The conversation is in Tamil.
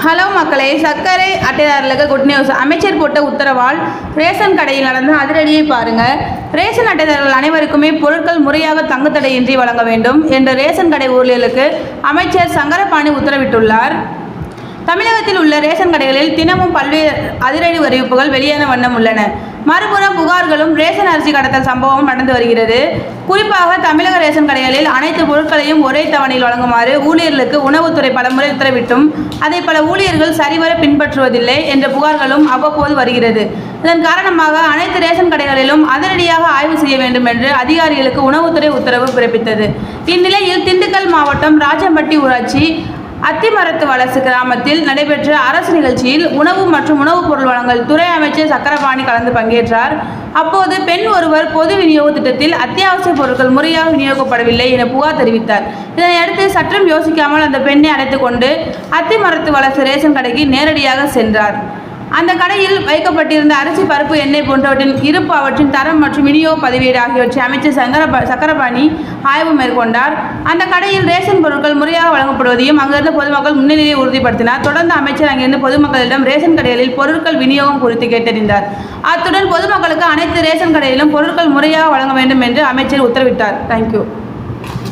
ஹலோ மக்களே, சர்க்கரை அட்டைதாரர்களுக்கு குட் நியூஸ். அமைச்சர் போட்ட உத்தரவால் ரேஷன் கடையில் நடந்த அதிரடியை பாருங்க. ரேஷன் அட்டைதாரர்கள் அனைவருக்குமே பொருட்கள் முறையாக தங்குத்தடையின்றி வழங்க வேண்டும் என்று ரேஷன் கடை ஊழியர்களுக்கு அமைச்சர் சங்கரபாணி உத்தரவிட்டுள்ளார். தமிழகத்தில் உள்ள ரேஷன் கடைகளில் தினமும் பல்வேறு அதிரடி அறிவிப்புகள் வெளியான வண்ணம் உள்ளன. மறுபுறம் புகார்களும் ரேஷன் அரிசி கடத்தல் சம்பவம் நடந்து வருகிறது. குறிப்பாக தமிழக ரேஷன் கடைகளில் அனைத்து பொருட்களையும் ஒரே தவணையில் வழங்குமாறு ஊழியர்களுக்கு உணவுத்துறை பலமுறை உத்தரவிட்டும் அதை பல ஊழியர்கள் சரிவர பின்பற்றுவதில்லை என்ற புகார்களும் அவ்வப்போது வருகிறது. இதன் காரணமாக அனைத்து ரேஷன் கடைகளிலும் அதிரடியாக ஆய்வு செய்ய வேண்டும் என்று அதிகாரிகளுக்கு உணவுத்துறை உத்தரவு பிறப்பித்தது. இந்நிலையில் திண்டுக்கல் மாவட்டம் ராஜம்பட்டி ஊராட்சி அத்திமரத்து வலசு கிராமத்தில் நடைபெற்ற அரசு நிகழ்ச்சியில் உணவு மற்றும் உணவுப் பொருள் வழங்கல் துறை அமைச்சர் சக்கரபாணி கலந்து பங்கேற்றார். அப்போது பெண் ஒருவர் பொது விநியோக திட்டத்தில் அத்தியாவசிய பொருட்கள் முறையாக விநியோகிக்கப்படவில்லை என புகார் தெரிவித்தார். இதனையடுத்து சற்றும் யோசிக்காமல் அந்த பெண்ணை அழைத்துக் கொண்டு அத்திமரத்து வலசு ரேஷன் கடைக்கு நேரடியாக சென்றார். அந்த கடையில் வைக்கப்பட்டிருந்த அரிசி, பருப்பு, எண்ணெய் போன்றவற்றின் இருப்பு, அவற்றின் தரம் மற்றும் விநியோக பதிவேடு ஆகியவற்றை அமைச்சர் சக்கரபாணி ஆய்வு மேற்கொண்டார். அந்த கடையில் ரேஷன் பொருட்கள் முறையாக வழங்கப்படுவதையும் அங்கிருந்த பொதுமக்கள் முன்னிலையை உறுதிப்படுத்தினார். தொடர்ந்து அமைச்சர் அங்கிருந்து பொதுமக்களிடம் ரேஷன் கடைகளில் பொருட்கள் விநியோகம் குறித்து கேட்டறிந்தார். அத்துடன் பொதுமக்களுக்கு அனைத்து ரேஷன் கடையிலும் பொருட்கள் முறையாக வழங்க வேண்டும் என்று அமைச்சர் உத்தரவிட்டார். தேங்க்யூ.